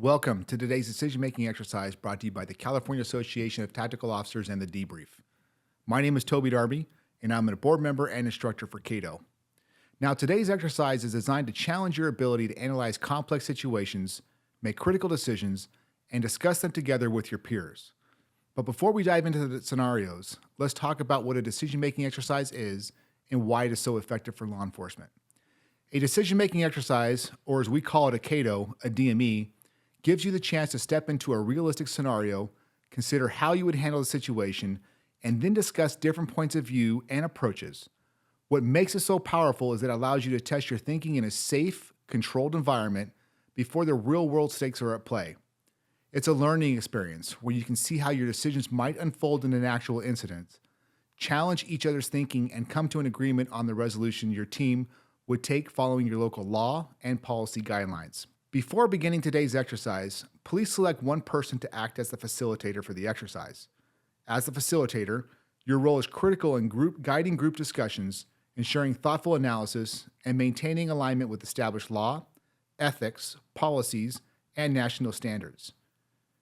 Welcome to today's decision-making exercise brought to you by the California Association of Tactical Officers and the Debrief. My name is Toby Darby, and I'm a board member and instructor for CATO. Now, today's exercise is designed to challenge your ability to analyze complex situations, make critical decisions, and discuss them together with your peers. But before we dive into the scenarios, let's talk about what a decision-making exercise is and why it is so effective for law enforcement. A decision-making exercise, or as we call it at CATO, a DME, gives you the chance to step into a realistic scenario, consider how you would handle the situation, and then discuss different points of view and approaches. What makes it so powerful is that it allows you to test your thinking in a safe, controlled environment before the real-world stakes are at play. It's a learning experience where you can see how your decisions might unfold in an actual incident, challenge each other's thinking, and come to an agreement on the resolution your team would take following your local law and policy guidelines. Before beginning today's exercise, please select one person to act as the facilitator for the exercise. As the facilitator, your role is critical in guiding group discussions, ensuring thoughtful analysis, and maintaining alignment with established law, ethics, policies, and national standards.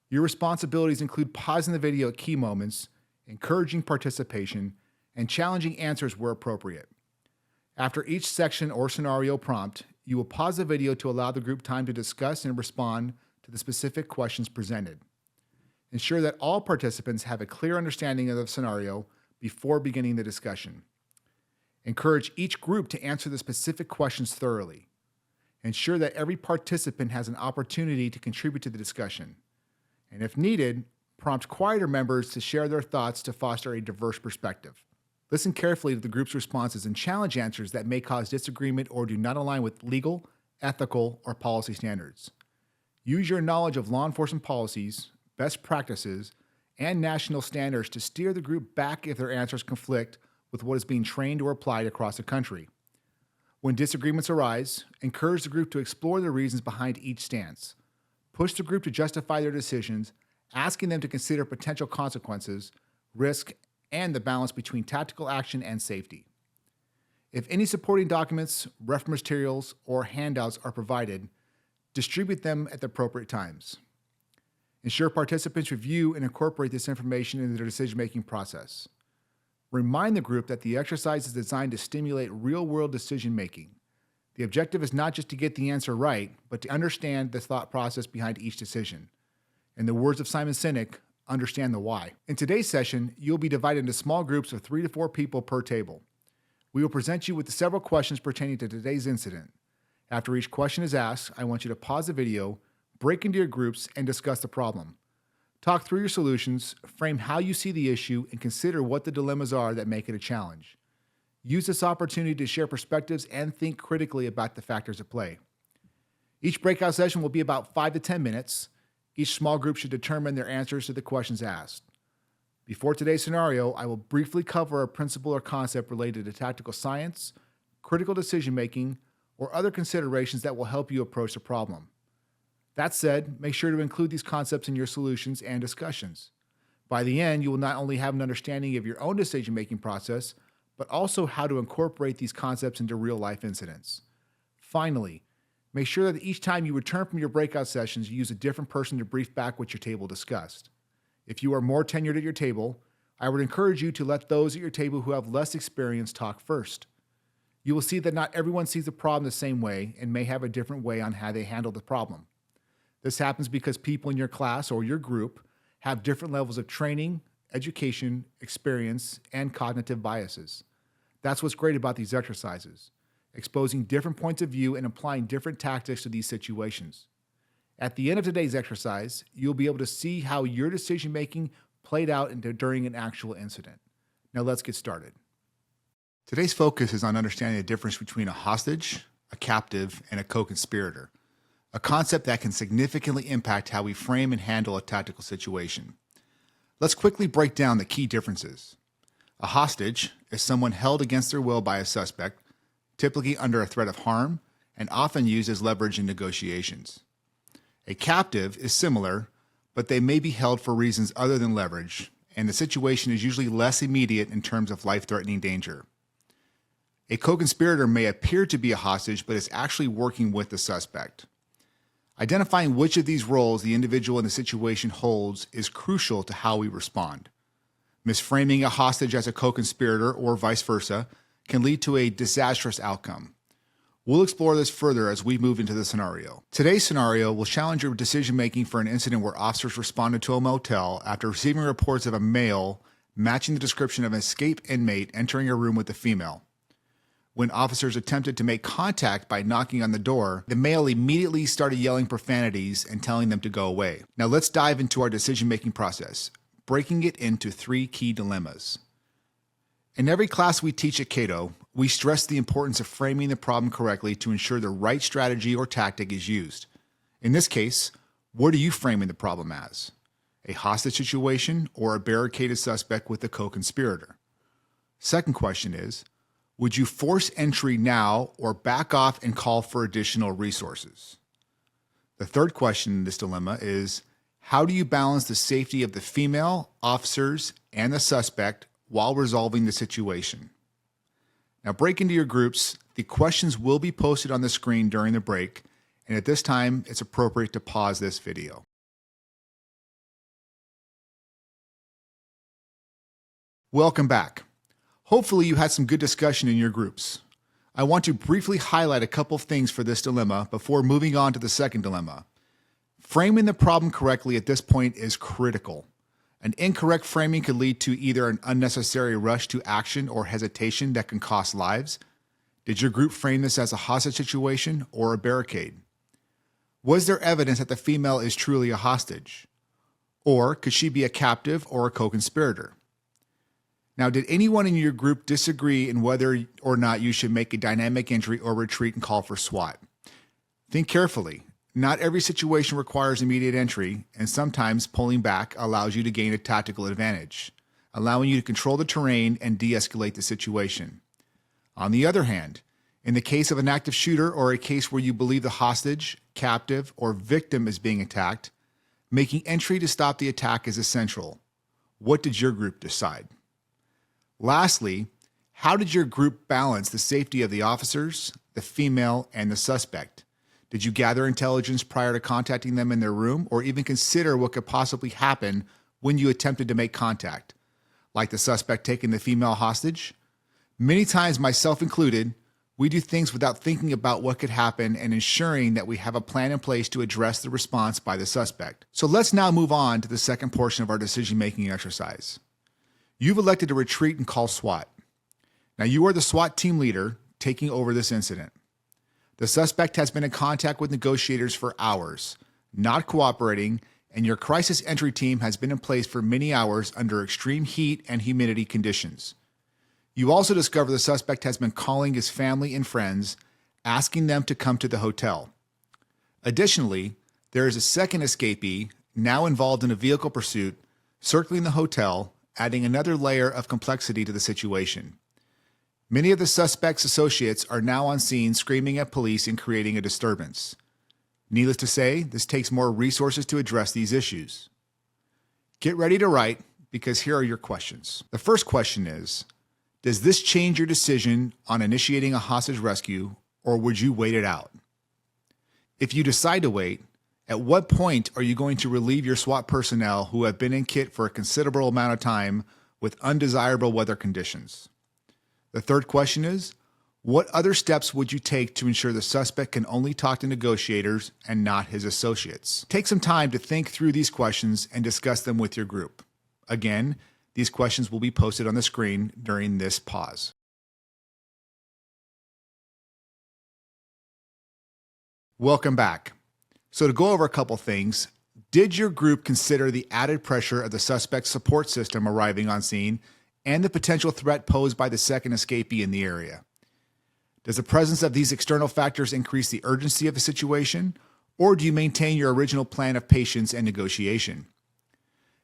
Your responsibilities include pausing the video at key moments, encouraging participation, and challenging answers where appropriate. After each section or scenario prompt, you will pause the video to allow the group time to discuss and respond to the specific questions presented. Ensure that all participants have a clear understanding of the scenario before beginning the discussion. Encourage each group to answer the specific questions thoroughly. Ensure that every participant has an opportunity to contribute to the discussion. And if needed, prompt quieter members to share their thoughts to foster a diverse perspective. Listen carefully to the group's responses and challenge answers that may cause disagreement or do not align with legal, ethical, or policy standards. Use your knowledge of law enforcement policies, best practices, and national standards to steer the group back if their answers conflict with what is being trained or applied across the country. When disagreements arise, encourage the group to explore the reasons behind each stance. Push the group to justify their decisions, asking them to consider potential consequences, risk, and the balance between tactical action and safety. If any supporting documents, reference materials, or handouts are provided, distribute them at the appropriate times. Ensure participants review and incorporate this information into their decision-making process. Remind the group that the exercise is designed to stimulate real-world decision-making. The objective is not just to get the answer right, but to understand the thought process behind each decision. In the words of Simon Sinek, understand the why. In today's session, you'll be divided into small groups of 3 to 4 people per table. We will present you with several questions pertaining to today's incident. After each question is asked, I want you to pause the video, break into your groups, and discuss the problem. Talk through your solutions, frame how you see the issue, and consider what the dilemmas are that make it a challenge. Use this opportunity to share perspectives and think critically about the factors at play. Each breakout session will be about 5 to 10 minutes. Each small group should determine their answers to the questions asked. Before today's scenario, I will briefly cover a principle or concept related to tactical science, critical decision-making, or other considerations that will help you approach the problem. That said, make sure to include these concepts in your solutions and discussions. By the end, you will not only have an understanding of your own decision-making process, but also how to incorporate these concepts into real-life incidents. Finally, make sure that each time you return from your breakout sessions, you use a different person to brief back what your table discussed. If you are more tenured at your table, I would encourage you to let those at your table who have less experience talk first. You will see that not everyone sees the problem the same way and may have a different way on how they handle the problem. This happens because people in your class or your group have different levels of training, education, experience, and cognitive biases. That's what's great about these exercises. Exposing different points of view and applying different tactics to these situations. At the end of today's exercise, you'll be able to see how your decision-making played out during an actual incident. Now let's get started. Today's focus is on understanding the difference between a hostage, a captive, and a co-conspirator, a concept that can significantly impact how we frame and handle a tactical situation. Let's quickly break down the key differences. A hostage is someone held against their will by a suspect, typically under a threat of harm, and often used as leverage in negotiations. A captive is similar, but they may be held for reasons other than leverage, and the situation is usually less immediate in terms of life-threatening danger. A co-conspirator may appear to be a hostage, but is actually working with the suspect. Identifying which of these roles the individual in the situation holds is crucial to how we respond. Misframing a hostage as a co-conspirator or vice versa can lead to a disastrous outcome. We'll explore this further as we move into the scenario. Today's scenario will challenge your decision-making for an incident where officers responded to a motel after receiving reports of a male matching the description of an escaped inmate entering a room with a female. When officers attempted to make contact by knocking on the door, the male immediately started yelling profanities and telling them to go away. Now let's dive into our decision-making process, breaking it into 3 key dilemmas. In every class we teach at Cato, we stress the importance of framing the problem correctly to ensure the right strategy or tactic is used. In this case, what are you framing the problem as? A hostage situation or a barricaded suspect with a co-conspirator? Second question is, would you force entry now or back off and call for additional resources? The third question in this dilemma is, how do you balance the safety of the female, officers, and the suspect while resolving the situation? Now break into your groups. The questions will be posted on the screen during the break, and at this time, it's appropriate to pause this video. Welcome back. Hopefully you had some good discussion in your groups. I want to briefly highlight a couple of things for this dilemma before moving on to the second dilemma. Framing the problem correctly at this point is critical. An incorrect framing could lead to either an unnecessary rush to action or hesitation that can cost lives. Did your group frame this as a hostage situation or a barricade? Was there evidence that the female is truly a hostage? Or could she be a captive or a co-conspirator? Now, did anyone in your group disagree in whether or not you should make a dynamic entry or retreat and call for SWAT? Think carefully. Not every situation requires immediate entry, and sometimes pulling back allows you to gain a tactical advantage, allowing you to control the terrain and de-escalate the situation. On the other hand, in the case of an active shooter or a case where you believe the hostage, captive, or victim is being attacked, making entry to stop the attack is essential. What did your group decide? Lastly, how did your group balance the safety of the officers, the female, and the suspect? Did you gather intelligence prior to contacting them in their room, or even consider what could possibly happen when you attempted to make contact? Like the suspect taking the female hostage? Many times, myself included, we do things without thinking about what could happen and ensuring that we have a plan in place to address the response by the suspect. So let's now move on to the second portion of our decision-making exercise. You've elected to retreat and call SWAT. Now you are the SWAT team leader taking over this incident. The suspect has been in contact with negotiators for hours, not cooperating, and your crisis entry team has been in place for many hours under extreme heat and humidity conditions. You also discover the suspect has been calling his family and friends, asking them to come to the hotel. Additionally, there is a second escapee, now involved in a vehicle pursuit, circling the hotel, adding another layer of complexity to the situation. Many of the suspect's associates are now on scene screaming at police and creating a disturbance. Needless to say, this takes more resources to address these issues. Get ready to write, because here are your questions. The first question is, does this change your decision on initiating a hostage rescue, or would you wait it out? If you decide to wait, at what point are you going to relieve your SWAT personnel who have been in kit for a considerable amount of time with undesirable weather conditions? The third question is, what other steps would you take to ensure the suspect can only talk to negotiators and not his associates? Take some time to think through these questions and discuss them with your group. Again, these questions will be posted on the screen during this pause. Welcome back. So to go over a couple things, did your group consider the added pressure of the suspect's support system arriving on scene and the potential threat posed by the second escapee in the area? Does the presence of these external factors increase the urgency of the situation, or do you maintain your original plan of patience and negotiation?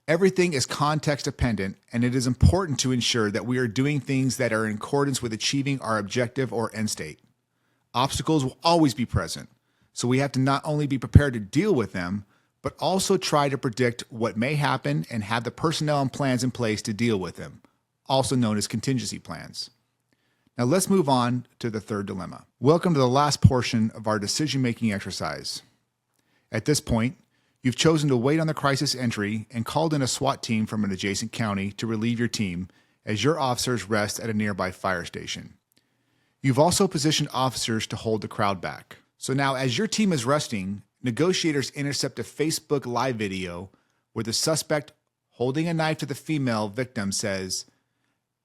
Everything is context dependent, and it is important to ensure that we are doing things that are in accordance with achieving our objective or end state. Obstacles will always be present, so we have to not only be prepared to deal with them, but also try to predict what may happen and have the personnel and plans in place to deal with them, also known as contingency plans. Now let's move on to the third dilemma. Welcome to the last portion of our decision-making exercise. At this point, you've chosen to wait on the crisis entry and called in a SWAT team from an adjacent county to relieve your team as your officers rest at a nearby fire station. You've also positioned officers to hold the crowd back. So now, as your team is resting, negotiators intercept a Facebook Live video where the suspect holding a knife to the female victim says,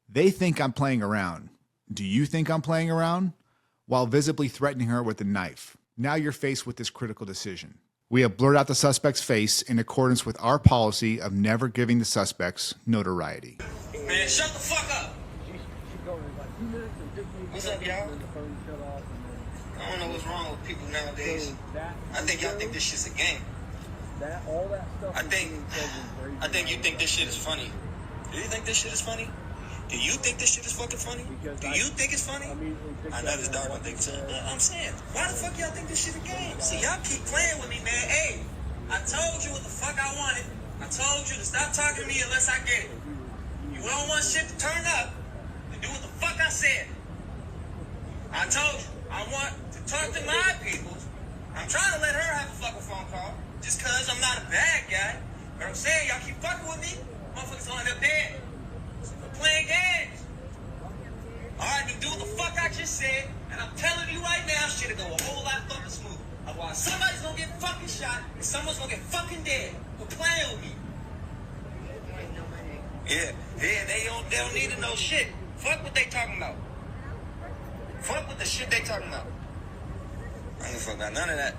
"They think I'm playing around. Do you think I'm playing around?" while visibly threatening her with a knife. Now you're faced with this critical decision. We have blurred out the suspect's face in accordance with our policy of never giving the suspects notoriety. Man, shut the fuck up! What's up, y'all? I don't know what's wrong with people nowadays. I think y'all think this shit's a game. I think you think this shit is funny. Do you think this shit is funny? Do you think this shit is fucking funny? Do you think it's funny? I know this dog don't think so. I'm saying, why the fuck y'all think this shit a game? See, y'all keep playing with me, man. Hey, I told you what the fuck I wanted. I told you to stop talking to me unless I get it. You don't want shit to turn up, then do what the fuck I said. I told you, I want to talk to my people. I'm trying to let her have a fucking phone call, just cause I'm not a bad guy. But I'm saying, y'all keep fucking with me, motherfuckers gonna end up dead. We're playing games. Alright, then do what the fuck I just said, and I'm telling you right now, shit'll go a whole lot fucking smooth. Otherwise, somebody's gonna get fucking shot, and someone's gonna get fucking dead. Quit playing with me. Yeah, they don't need to know shit. Fuck what they talking about. Fuck with the shit they talking about. I don't give a fuck about none of that.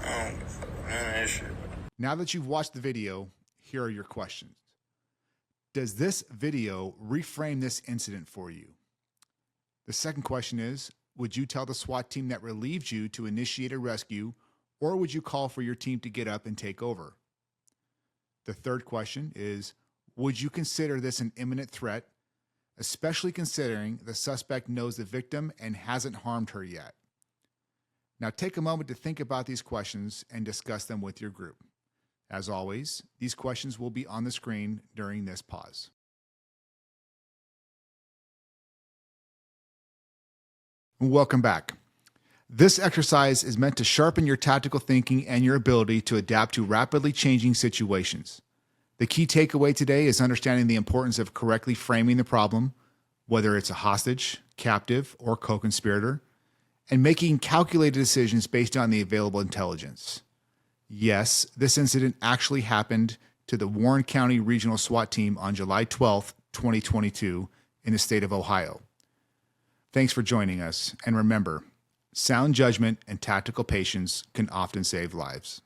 I don't give a fuck about none of that shit. Now that you've watched the video, here are your questions. Does this video reframe this incident for you? The second question is, would you tell the SWAT team that relieved you to initiate a rescue, or would you call for your team to get up and take over? The third question is, would you consider this an imminent threat, especially considering the suspect knows the victim and hasn't harmed her yet? Now take a moment to think about these questions and discuss them with your group. As always, these questions will be on the screen during this pause. Welcome back. This exercise is meant to sharpen your tactical thinking and your ability to adapt to rapidly changing situations. The key takeaway today is understanding the importance of correctly framing the problem, whether it's a hostage, captive, or co-conspirator, and making calculated decisions based on the available intelligence. Yes, this incident actually happened to the Warren County Regional SWAT Team on July 12, 2022, in the state of Ohio. Thanks for joining us, and remember, sound judgment and tactical patience can often save lives.